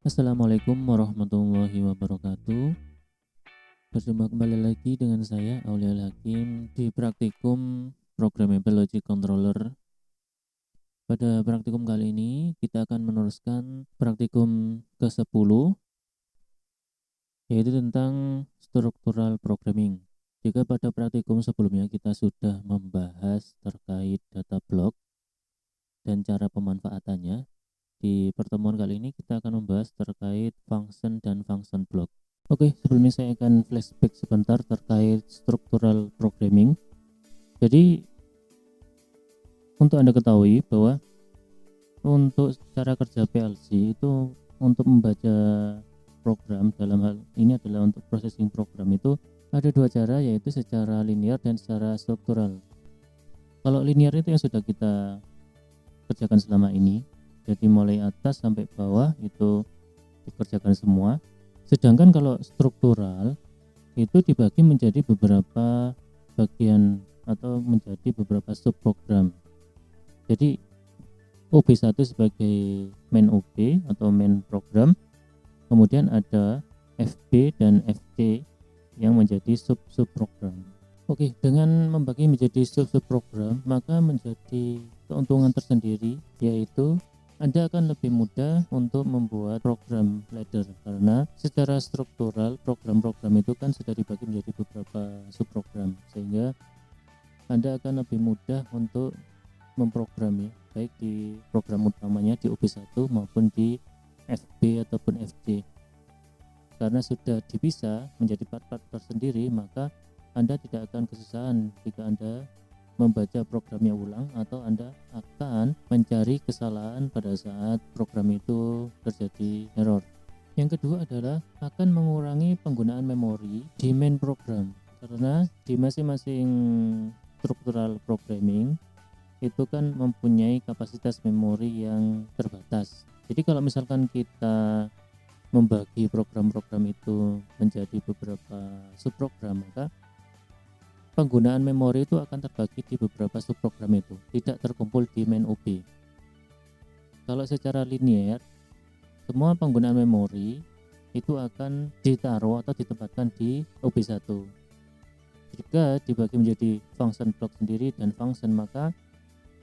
Assalamualaikum warahmatullahi wabarakatuh. Berjumpa kembali lagi dengan saya Auliel Hakim di praktikum Programmable Logic Controller. Pada praktikum kali ini kita akan meneruskan praktikum ke-10, yaitu tentang Structural Programming. Jika pada praktikum sebelumnya kita sudah membahas terkait data block dan cara pemanfaatannya, di pertemuan kali ini kita akan membahas terkait function dan function block. Oke, sebelumnya saya akan flashback sebentar terkait structural programming. Jadi, untuk Anda ketahui bahwa untuk cara kerja PLC itu untuk membaca program, dalam hal ini adalah untuk processing program, itu ada dua cara, yaitu secara linear dan secara struktural. Kalau linear itu yang sudah kita kerjakan selama ini, jadi mulai atas sampai bawah itu dikerjakan semua. Sedangkan kalau struktural itu dibagi menjadi beberapa bagian atau menjadi beberapa subprogram. Jadi OB1 sebagai main OB atau main program, kemudian ada FB dan FC yang menjadi subprogram. Oke, dengan membagi menjadi subprogram maka menjadi keuntungan tersendiri, yaitu Anda akan lebih mudah untuk membuat program ladder, karena secara struktural program-program itu kan sudah dibagi menjadi beberapa subprogram, sehingga Anda akan lebih mudah untuk memprogram, ya, baik di program utamanya di OB1 maupun di FB ataupun FC. Karena sudah dipisah menjadi part-part tersendiri, maka Anda tidak akan kesusahan jika Anda membaca programnya ulang, atau Anda akan mencari kesalahan pada saat program itu terjadi error. Yang kedua adalah akan mengurangi penggunaan memori di main program, karena di masing-masing structural programming itu kan mempunyai kapasitas memori yang terbatas. Jadi kalau misalkan kita membagi program-program itu menjadi beberapa subprogram, maka penggunaan memori itu akan terbagi di beberapa subprogram itu, tidak terkumpul di main OB. Kalau secara linear, semua penggunaan memori itu akan ditaruh atau ditempatkan di OB1. Jika dibagi menjadi function block sendiri dan function, maka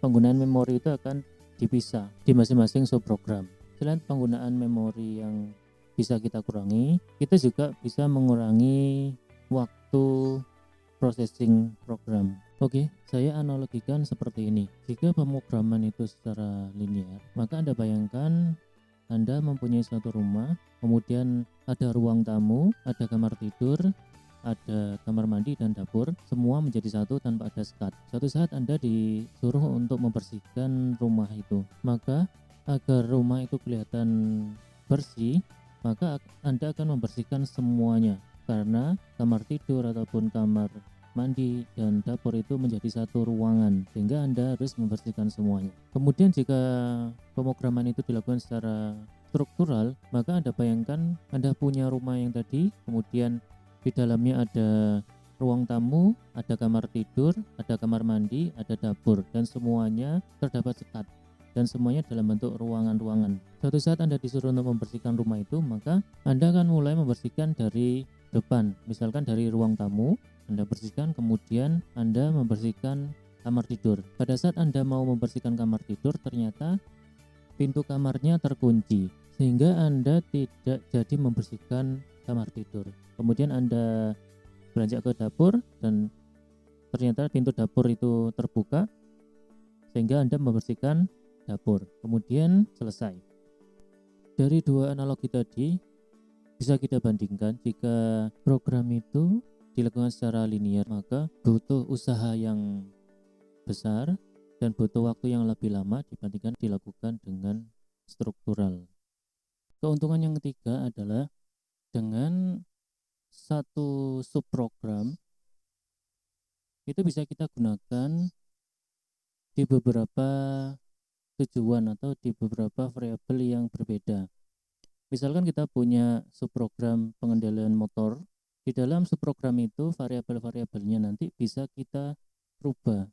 penggunaan memori itu akan dipisah di masing-masing subprogram. Selain penggunaan memori yang bisa kita kurangi, kita juga bisa mengurangi waktu processing program. Oke, saya analogikan seperti ini. Jika pemrograman itu secara linear, maka Anda bayangkan Anda mempunyai suatu rumah, kemudian ada ruang tamu, ada kamar tidur, ada kamar mandi dan dapur, semua menjadi satu tanpa ada sekat. Suatu saat Anda disuruh untuk membersihkan rumah itu, maka agar rumah itu kelihatan bersih, maka Anda akan membersihkan semuanya, karena kamar tidur ataupun kamar mandi dan dapur itu menjadi satu ruangan, sehingga Anda harus membersihkan semuanya. Kemudian jika pemrograman itu dilakukan secara struktural, maka Anda bayangkan Anda punya rumah yang tadi, kemudian di dalamnya ada ruang tamu, ada kamar tidur, ada kamar mandi, ada dapur, dan semuanya terdapat sekat, dan semuanya dalam bentuk ruangan-ruangan. Suatu saat Anda disuruh untuk membersihkan rumah itu, maka Anda akan mulai membersihkan dari depan, misalkan dari ruang tamu Anda bersihkan, kemudian Anda membersihkan kamar tidur. Pada saat Anda mau membersihkan kamar tidur, ternyata pintu kamarnya terkunci, sehingga Anda tidak jadi membersihkan kamar tidur. Kemudian Anda beranjak ke dapur dan ternyata pintu dapur itu terbuka, sehingga Anda membersihkan dapur. Kemudian selesai. Dari dua analogi tadi bisa kita bandingkan, jika program itu dilakukan secara linear, maka butuh usaha yang besar dan butuh waktu yang lebih lama dibandingkan dilakukan dengan struktural. Keuntungan yang ketiga adalah dengan satu subprogram itu bisa kita gunakan di beberapa tujuan atau di beberapa variabel yang berbeda. Misalkan kita punya subprogram pengendalian motor, di dalam subprogram itu variabel-variabelnya nanti bisa kita rubah.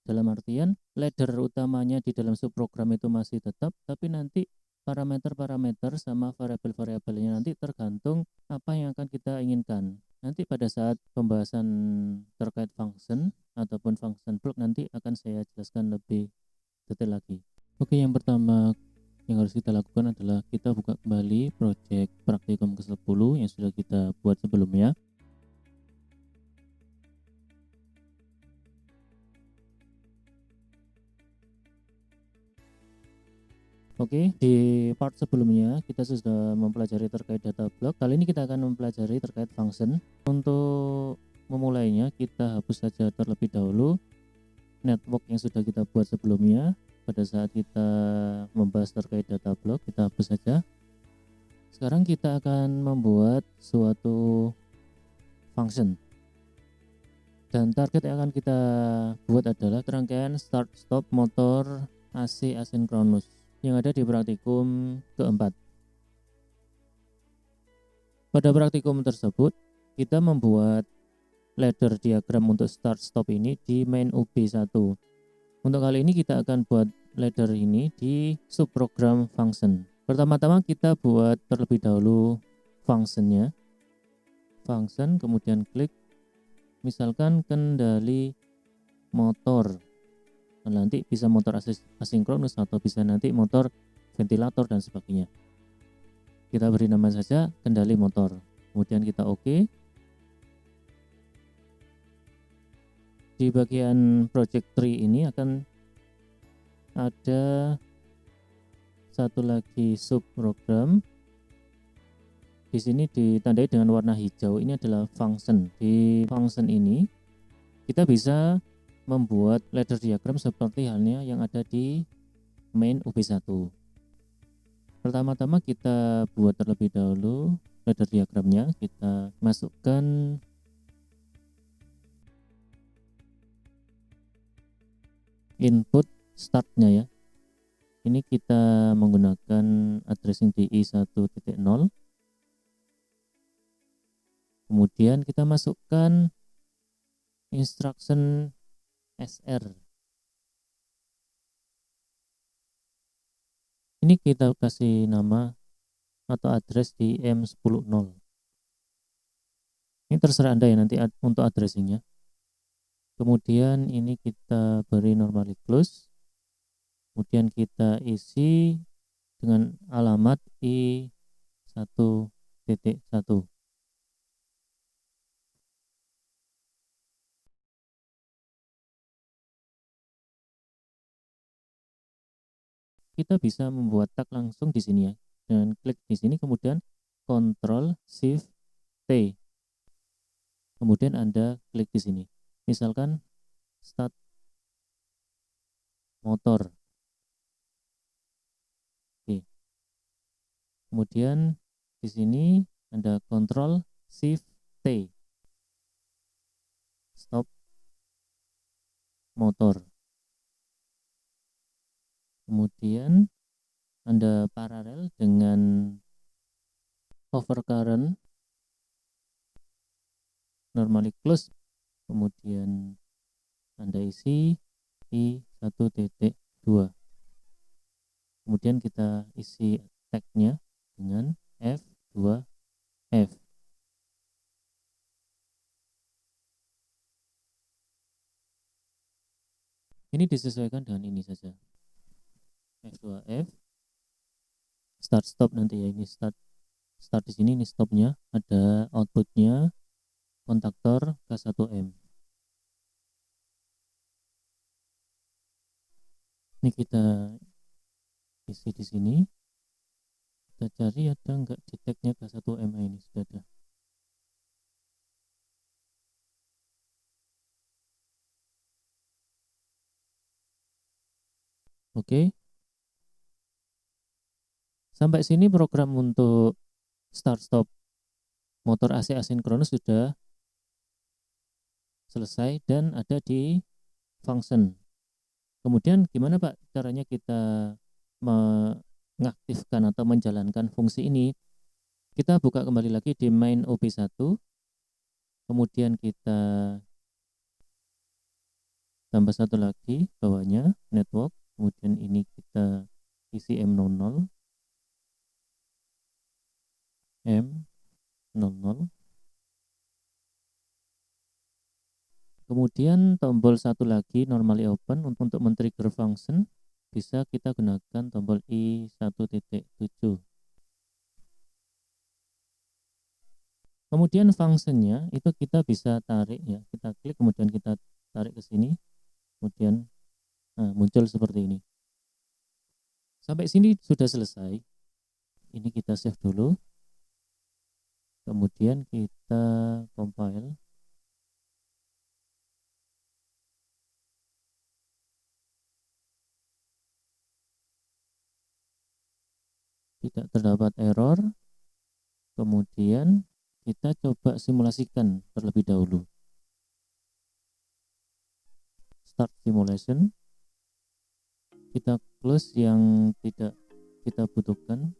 Dalam artian ladder utamanya di dalam subprogram itu masih tetap, tapi nanti parameter-parameter sama variabel-variabelnya nanti tergantung apa yang akan kita inginkan. Nanti pada saat pembahasan terkait function ataupun function block nanti akan saya jelaskan lebih detail lagi. Oke, yang pertama yang harus kita lakukan adalah kita buka kembali project praktikum ke-10 yang sudah kita buat sebelumnya. Oke, di part sebelumnya kita sudah mempelajari terkait data block. Kali ini kita akan mempelajari terkait function. Untuk memulainya, kita hapus saja terlebih dahulu network yang sudah kita buat sebelumnya. Pada saat kita membahas terkait data block, kita hapus saja. Sekarang kita akan membuat suatu function. Dan target yang akan kita buat adalah rangkaian start stop motor AC asinkronus yang ada di praktikum keempat. Pada praktikum tersebut, kita membuat ladder diagram untuk start stop ini di main UB1. Untuk kali ini kita akan buat ladder ini di subprogram function. Pertama-tama kita buat terlebih dahulu functionnya. Function, kemudian klik, misalkan kendali motor. Nanti bisa motor asinkronus atau bisa nanti motor ventilator dan sebagainya. Kita beri nama saja kendali motor. Kemudian kita oke. Di bagian project tree ini akan ada satu lagi subprogram. Di sini ditandai dengan warna hijau. Ini adalah function. Di function ini kita bisa membuat ladder diagram seperti halnya yang ada di main UB1. Pertama-tama kita buat terlebih dahulu ladder diagramnya. Kita masukkan input startnya ya. Ini kita menggunakan addressing DI 1.0. Kemudian kita masukkan instruction SR. Ini kita kasih nama atau address di M10.0. Ini terserah Anda ya nanti untuk addressingnya. Kemudian ini kita beri normally close. Kemudian kita isi dengan alamat I1.1. Kita bisa membuat tag langsung di sini ya. Dengan klik di sini kemudian Ctrl Shift T. Kemudian Anda klik di sini. Misalkan start motor. Oke. Kemudian di sini Anda Ctrl Shift T. Stop motor. Kemudian Anda paralel dengan overcurrent normally close. Kemudian Anda isi I1.2. Kemudian kita isi tagnya dengan F2F. Ini disesuaikan dengan ini saja. F2F. Start stop nanti ya, ini start di sini, ini stopnya, ada outputnya kontaktor K1M. Ini kita isi di sini. Kita cari ada enggak di tagnya K1M. Ini sudah ada. Oke. Sampai sini program untuk start stop motor AC asinkronus sudah selesai dan ada di function. Kemudian gimana Pak caranya kita mengaktifkan atau menjalankan fungsi ini? Kita buka kembali lagi di main OB1. Kemudian kita tambah satu lagi bawahnya network. Kemudian ini kita isi M00. Kemudian tombol satu lagi normally open untuk men-trigger function bisa kita gunakan tombol I1.7. Kemudian functionnya itu kita bisa tarik ya, kita klik kemudian kita tarik ke sini, kemudian muncul seperti ini. Sampai sini sudah selesai. Ini kita save dulu. Kemudian kita compile. Tidak terdapat error. Kemudian kita coba simulasikan terlebih dahulu. Start simulation. Kita close yang tidak kita butuhkan.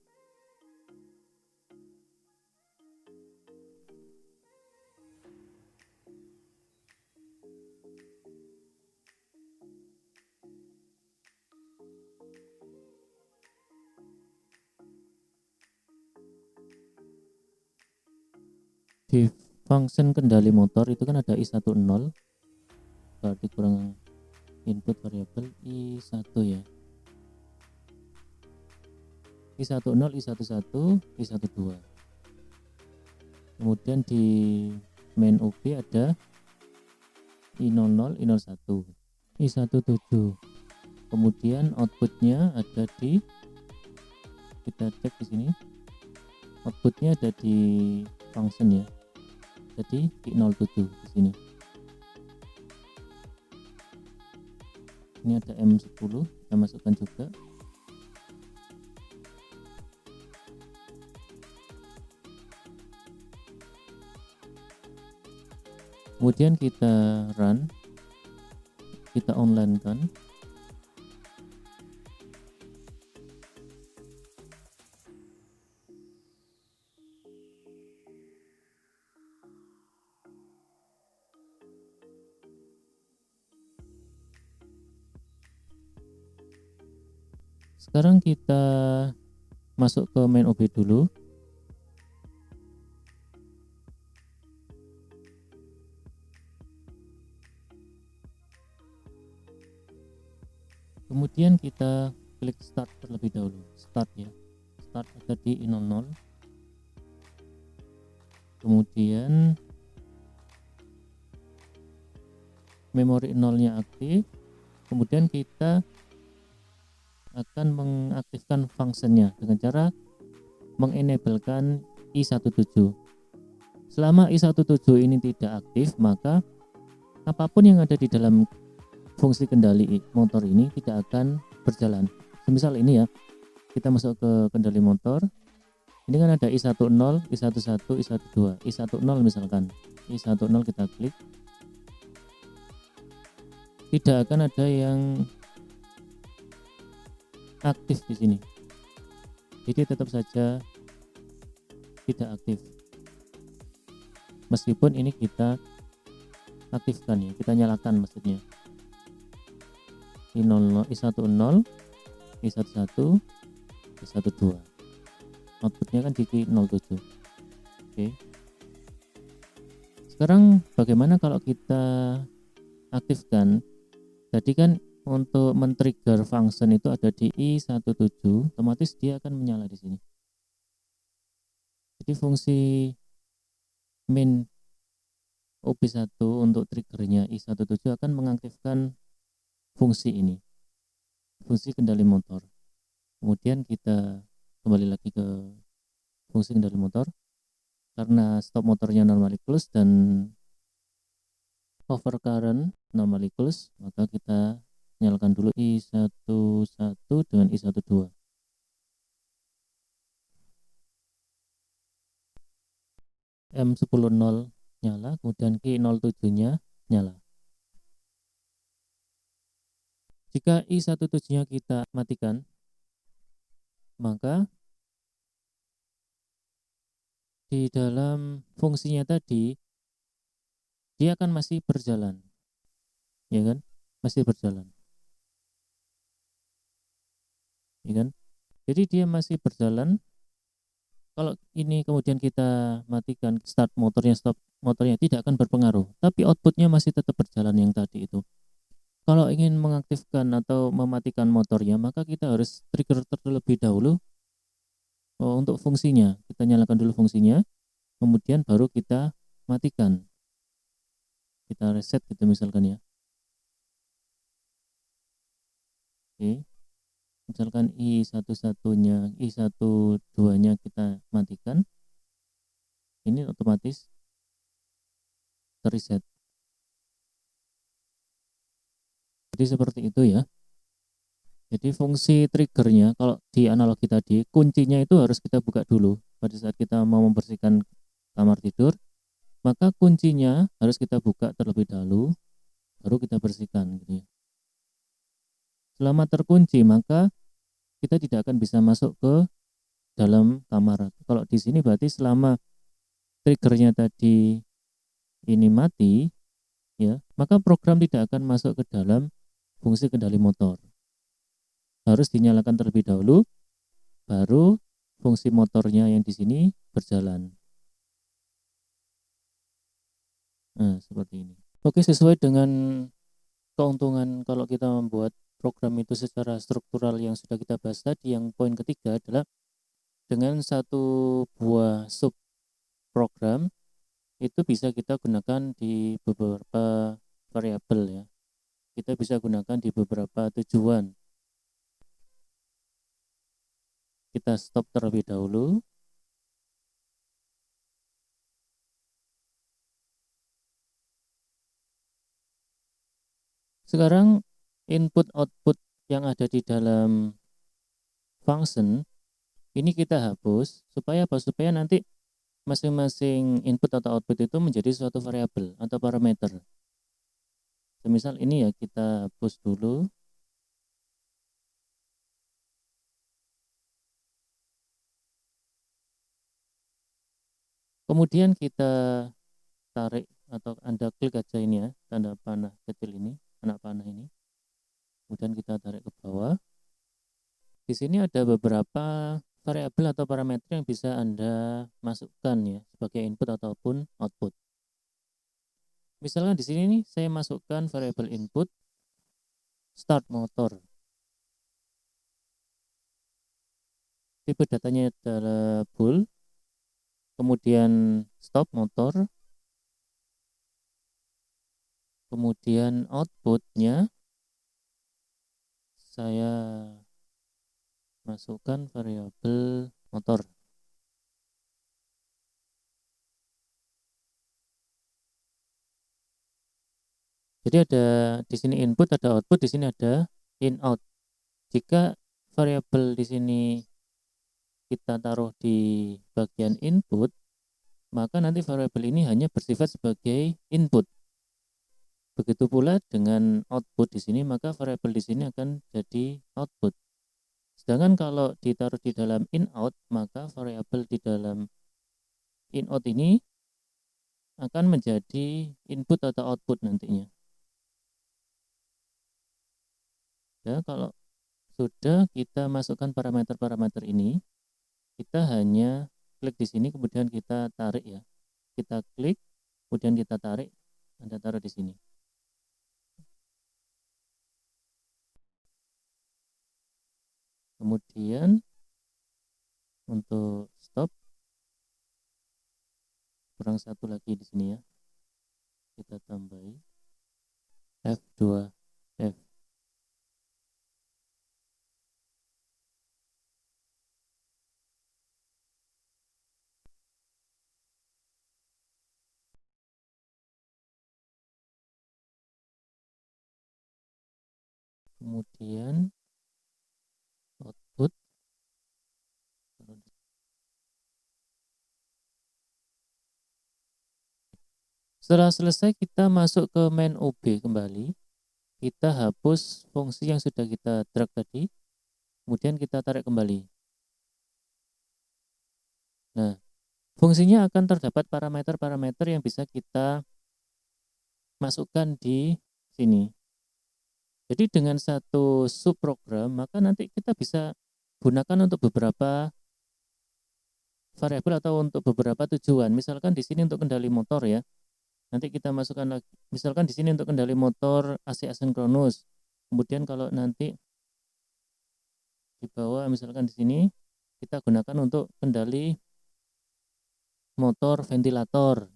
Di function kendali motor itu kan ada I10, berarti kurang input variabel I1 ya. I10, I11, I12. Kemudian di main OB ada I00, I01, I17. Kemudian outputnya ada di, kita cek di sini, outputnya ada di function ya. Jadi I07 di sini. Ini ada M10, kita masukkan juga. Kemudian kita run, kita online kan. Sekarang kita masuk ke main OB dulu. Kemudian kita klik start terlebih dahulu. Start ya. Start ada di I00. Kemudian memori 0-nya aktif. Kemudian kita akan mengaktifkan functionnya dengan cara mengenablekan I17. Selama I17 ini tidak aktif, maka apapun yang ada di dalam fungsi kendali motor ini tidak akan berjalan. Semisal ini ya, kita masuk ke kendali motor. Ini kan ada I10, I11, I12. I10 misalkan, I10 kita klik, tidak akan ada yang aktif di sini. Jadi tetap saja tidak aktif. Meskipun ini kita aktifkan ya, kita nyalakan maksudnya. I10, I10, I11, I12. Outputnya kan di 07. Oke. Sekarang bagaimana kalau kita aktifkan? Tadi kan untuk men-trigger function itu ada di I17, otomatis dia akan menyala di sini. Jadi fungsi main OB1 untuk triggernya I17 akan mengaktifkan fungsi ini, fungsi kendali motor. Kemudian kita kembali lagi ke fungsi kendali motor. Karena stop motornya normally close dan overcurrent normally close, maka kita nyalakan dulu I11 dengan I12. M10 nyala, kemudian Q07-nya nyala. Jika I17-nya kita matikan, maka di dalam fungsinya tadi dia akan masih berjalan, ya kan? Masih berjalan, ya kan? Jadi dia masih berjalan Kalau ini kemudian kita matikan start motornya, stop motornya, tidak akan berpengaruh, tapi outputnya masih tetap berjalan yang tadi itu. Kalau ingin mengaktifkan atau mematikan motornya, maka kita harus trigger terlebih dahulu untuk fungsinya. Kita nyalakan dulu fungsinya, kemudian baru kita matikan. Kita reset gitu misalkan ya. Oke. Misalkan I11-nya, I12-nya kita matikan, ini otomatis terreset. Jadi seperti itu ya. Jadi fungsi triggernya kalau di analogi tadi, kuncinya itu harus kita buka dulu pada saat kita mau membersihkan kamar tidur, maka kuncinya harus kita buka terlebih dahulu, baru kita bersihkan gitu ya. Selama terkunci maka kita tidak akan bisa masuk ke dalam kamar. Kalau di sini berarti selama triggernya tadi ini mati ya, maka program tidak akan masuk ke dalam fungsi kendali motor. Harus dinyalakan terlebih dahulu, baru fungsi motornya yang di sini berjalan. Nah, seperti ini. Oke, sesuai dengan keuntungan kalau kita membuat program itu secara struktural yang sudah kita bahas tadi, yang poin ketiga adalah dengan satu buah sub program itu bisa kita gunakan di beberapa variabel ya. Kita bisa gunakan di beberapa tujuan. Kita stop terlebih dahulu. Sekarang input output yang ada di dalam function ini kita hapus supaya apa? Supaya nanti masing-masing input atau output itu menjadi suatu variabel atau parameter. Semisal ini ya kita hapus dulu. Kemudian kita tarik atau Anda klik aja ini ya, tanda panah kecil ini, anak panah ini. Kemudian kita tarik ke bawah. Di sini ada beberapa variabel atau parameter yang bisa Anda masukkan ya sebagai input ataupun output. Misalkan di sini nih saya masukkan variabel input start motor. Tipe datanya adalah bool. Kemudian stop motor. Kemudian outputnya saya masukkan variabel motor. Jadi ada di sini input, ada output, di sini ada in out. Jika variabel di sini kita taruh di bagian input, maka nanti variabel ini hanya bersifat sebagai input. Begitu pula dengan output di sini, maka variabel di sini akan jadi output. Sedangkan kalau ditaruh di dalam in out, maka variabel di dalam in out ini akan menjadi input atau output nantinya. Ya, kalau sudah kita masukkan parameter-parameter ini, kita hanya klik di sini, kemudian kita tarik ya. Kita klik, kemudian kita tarik, Anda taruh di sini. Kemudian untuk stop, kurang satu lagi di sini ya. Kita tambahi F2, F. Kemudian output. Setelah selesai kita masuk ke main OB kembali. Kita hapus fungsi yang sudah kita drag tadi. Kemudian kita tarik kembali. Nah, fungsinya akan terdapat parameter-parameter yang bisa kita masukkan di sini. Jadi dengan satu subprogram, maka nanti kita bisa gunakan untuk beberapa variabel atau untuk beberapa tujuan. Misalkan di sini untuk kendali motor ya. Nanti kita masukkan lagi. Misalkan di sini untuk kendali motor AC asinkronus. Kemudian kalau nanti di bawah misalkan di sini kita gunakan untuk kendali motor ventilator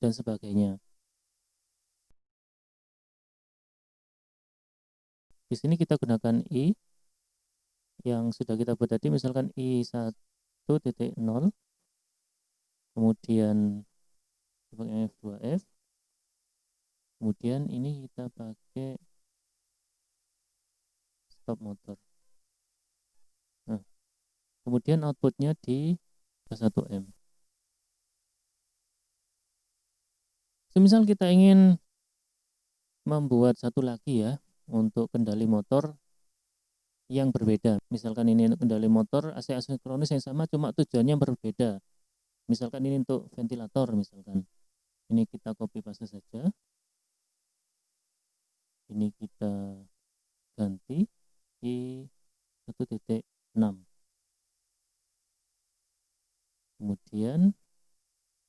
dan sebagainya. Di sini kita gunakan I yang sudah kita buat tadi, misalkan I1.0, kemudian pakai F2F, kemudian ini kita pakai stop motor. Nah, kemudian outputnya di K1M. Semisal kita ingin membuat satu lagi ya untuk kendali motor yang berbeda. Misalkan ini untuk kendali motor AC asinkronus yang sama, cuma tujuannya berbeda. Misalkan ini untuk ventilator misalkan. Ini kita copy paste saja. Ini kita ganti I1.6. Kemudian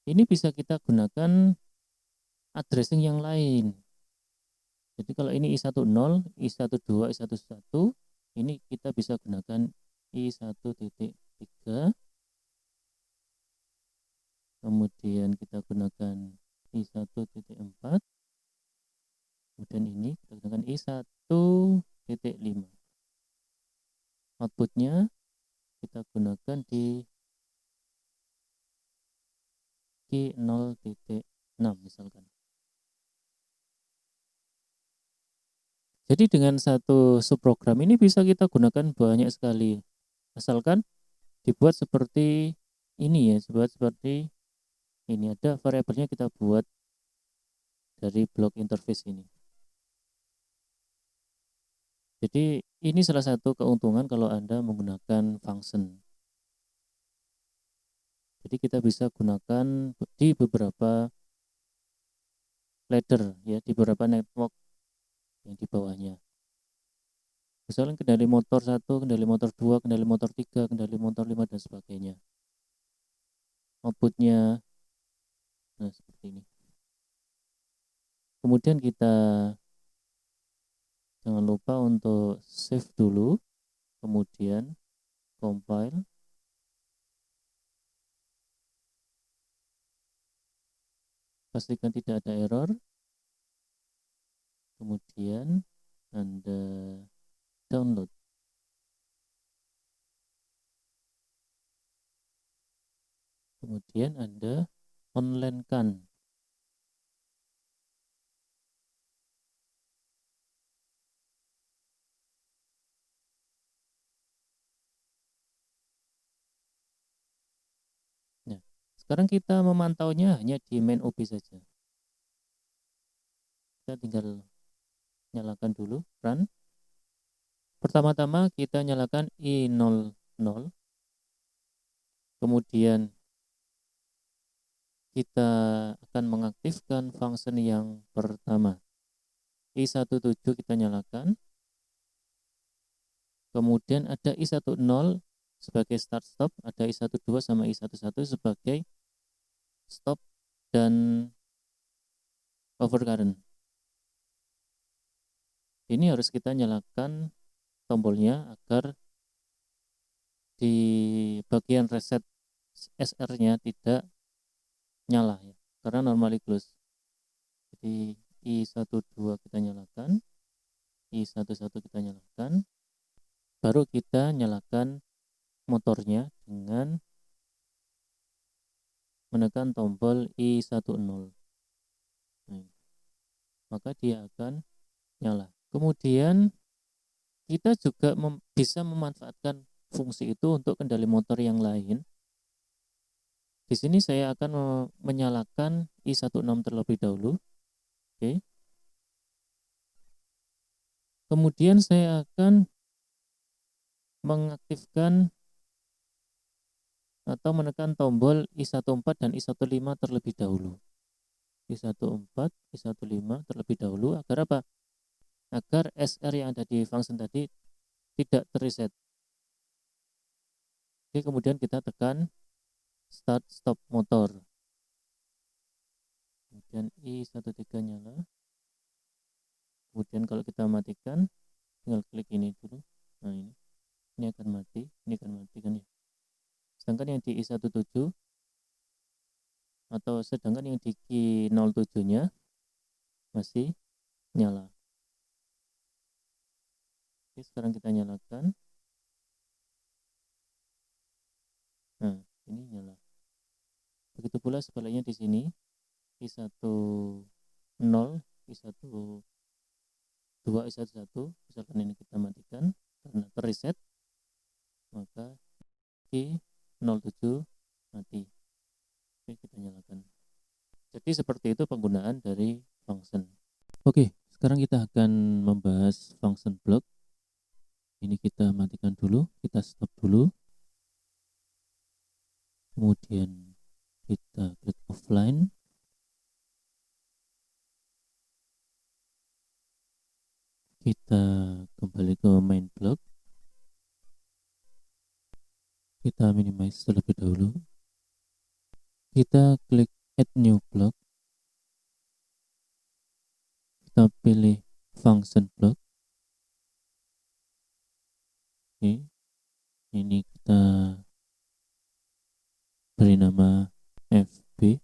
ini bisa kita gunakan addressing yang lain. Jadi kalau ini I10, I12, I11, ini kita bisa gunakan I1.3, kemudian kita gunakan I1.4, kemudian ini kita gunakan I1.5. Outputnya kita gunakan di Q0.6 misalkan. Jadi dengan satu subprogram ini bisa kita gunakan banyak sekali. Asalkan dibuat seperti ini ya, dibuat seperti ini, ada variabelnya kita buat dari blok interface ini. Jadi ini salah satu keuntungan kalau Anda menggunakan function. Jadi kita bisa gunakan di beberapa ladder ya, di beberapa network yang di bawahnya. Misalnya kendali motor 1, kendali motor 2, kendali motor 3, kendali motor 5 dan sebagainya. Outputnya nah seperti ini. Kemudian kita jangan lupa untuk save dulu, kemudian compile. Pastikan tidak ada error. Kemudian Anda download. Kemudian Anda online-kan. Nah, sekarang kita memantaunya hanya di main OB saja. Kita tinggal nyalakan dulu, run. Pertama-tama kita nyalakan I00. Kemudian kita akan mengaktifkan function yang pertama. I17 kita nyalakan. Kemudian ada I10 sebagai start stop, ada I12 sama I11 sebagai stop dan overcurrent. Ini harus kita nyalakan tombolnya agar di bagian reset SR-nya tidak nyala ya, karena normally close. Jadi I12 kita nyalakan, I11 kita nyalakan, baru kita nyalakan motornya dengan menekan tombol I10. Nah, maka dia akan nyala. Kemudian kita juga bisa memanfaatkan fungsi itu untuk kendali motor yang lain. Di sini saya akan menyalakan I16 terlebih dahulu. Oke. Kemudian saya akan mengaktifkan atau menekan tombol I14 dan I15 terlebih dahulu. I14, I15 terlebih dahulu agar apa? Agar SR yang ada di function tadi tidak terreset. Oke, kemudian kita tekan start stop motor. Kemudian I13 nyala. Kemudian kalau kita matikan, tinggal klik ini dulu. Nah, ini akan mati, ini akan mati kan ya. Sedangkan yang di I17 atau sedangkan yang di Q07-nya masih nyala. Oke, sekarang kita nyalakan. Nah, ini nyala. Begitu pula sebaliknya di sini I10, I12, I11, misalkan ini kita matikan karena terreset, maka Q07 mati. Oke, kita nyalakan. Jadi seperti itu penggunaan dari function. Oke, sekarang kita akan membahas function block. Ini kita matikan dulu, kita stop dulu. Kemudian kita klik offline. Kita kembali ke main block. Kita minimize terlebih dahulu. Kita klik add new block. Kita pilih function block. Oke. Ini kita beri nama FB.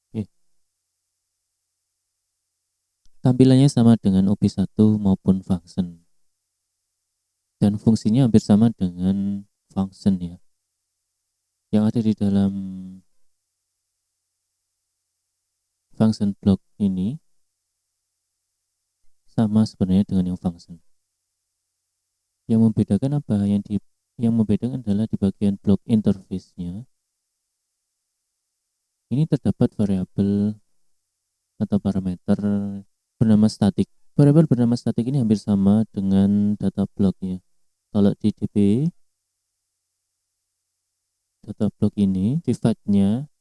Oke. Tampilannya sama dengan OP1 maupun function. Dan fungsinya hampir sama dengan function ya. Yang ada di dalam function block ini sama sebenarnya dengan yang function. Yang membedakan apa? Yang membedakan adalah di bagian block interface-nya. Ini terdapat variabel atau parameter bernama static. Variabel bernama static ini hampir sama dengan data block ya. Kalau di DB data block ini sifatnya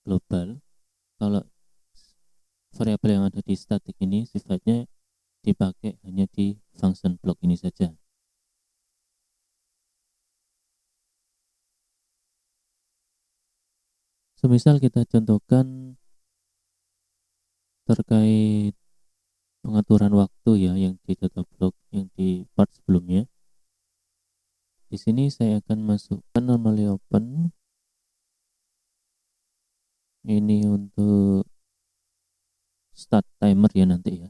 global. Kalau variabel yang ada di static ini sifatnya dipakai hanya di function block ini saja. Semisal kita contohkan terkait pengaturan waktu ya yang di data block yang di part sebelumnya. Di sini saya akan masukkan normally open. Ini untuk start timer ya nanti ya.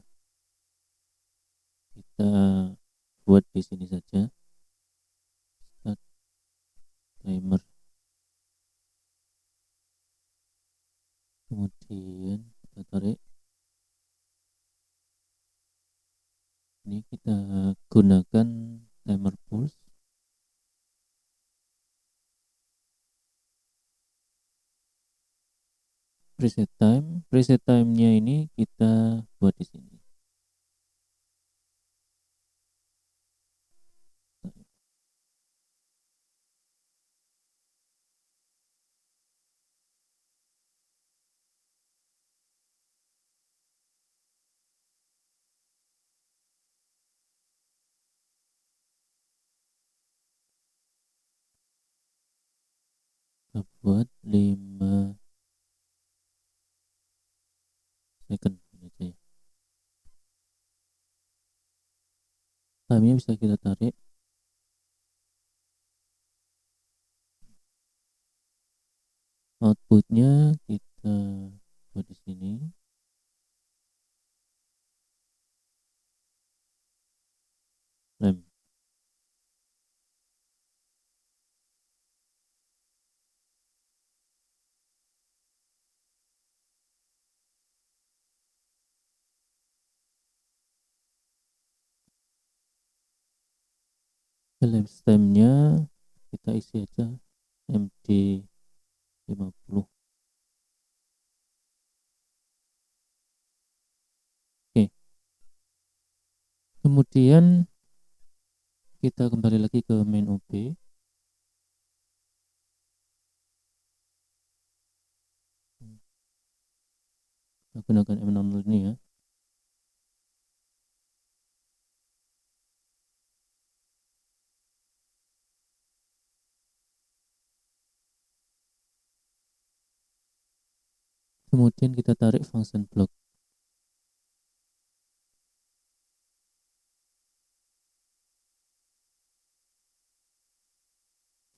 Kita buat di sini saja. Start timer. Kemudian kita tarik. Ini kita gunakan timer pulse. Preset time-nya ini kita buat di sini. Kita buat 5 second aja ya. Time-nya bisa kita tarik. Outputnya kita buat di sini. Rem. Lem stemnya kita isi aja MD 50. Oke. Kemudian kita kembali lagi ke main OP. Kita gunakan M60 ini ya. Kemudian kita tarik function block.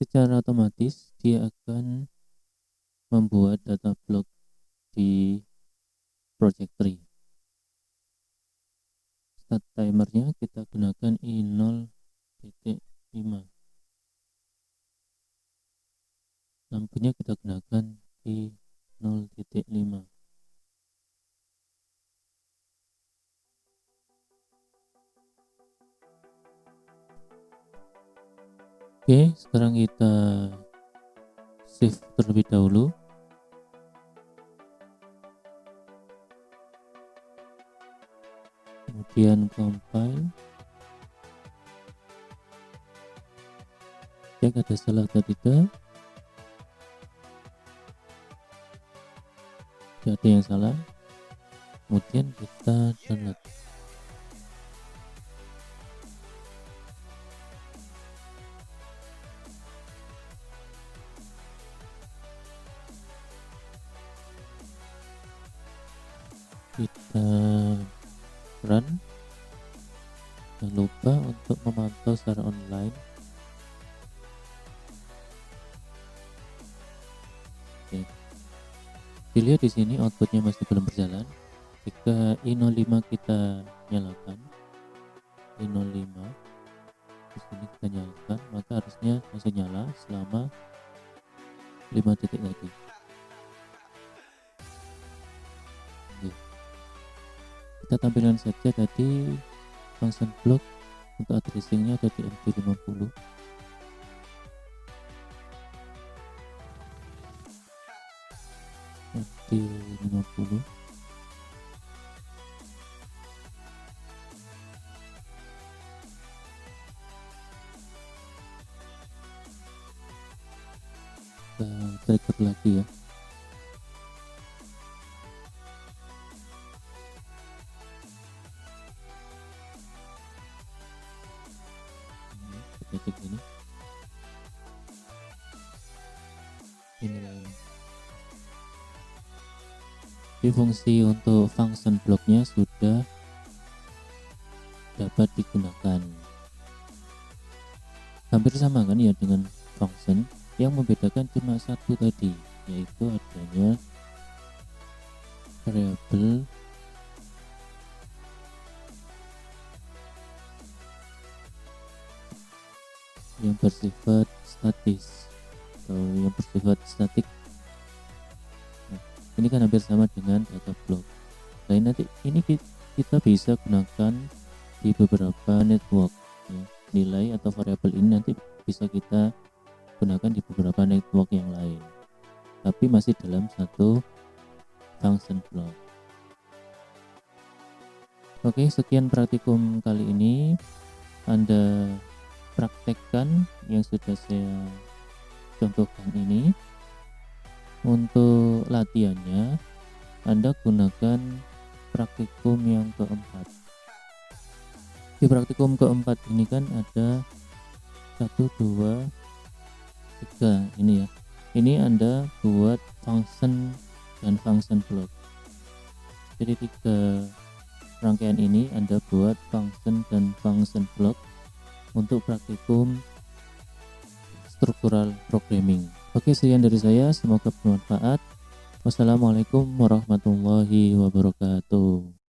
Secara otomatis dia akan membuat data block di project tree. Start timernya kita gunakan I0.5. Lampunya kita gunakan I0.5. Oke, sekarang kita save terlebih dahulu. Kemudian compile. Cek ada salah atau tidak. Tidak ada yang salah. Kemudian kita download. Kita run. Jangan lupa untuk memantau secara online. Oke. Dilihat di sini outputnya masih belum berjalan. Jika I05 kita nyalakan, I05 di sini kita nyalakan, maka harusnya langsung nyala selama 5 detik lagi. Oke. Kita tampilkan saja tadi function block untuk addressingnya ada di MD50. MD50. Kita trigger lagi ya. Kita cek ini. Jadi fungsi untuk function blocknya sudah dapat digunakan. Hampir sama kan ya dengan function, yang membedakan cuma satu tadi, yaitu adanya variabel yang bersifat statis atau yang bersifat statik. Nah, ini kan hampir sama dengan data block. Nah, nanti ini kita bisa gunakan di beberapa network ya. Nilai atau variabel ini nanti bisa kita gunakan di beberapa network yang lain, tapi masih dalam satu function block. Oke, sekian praktikum kali ini. Anda praktekkan yang sudah saya contohkan ini. Untuk latihannya Anda gunakan praktikum yang keempat. Di praktikum keempat ini kan ada 1, 2, 3 ini ya. Ini Anda buat function dan function block. Jadi 3 rangkaian ini Anda buat function dan function block untuk praktikum struktural programming. Oke, sekian dari saya, semoga bermanfaat. Wassalamualaikum warahmatullahi wabarakatuh.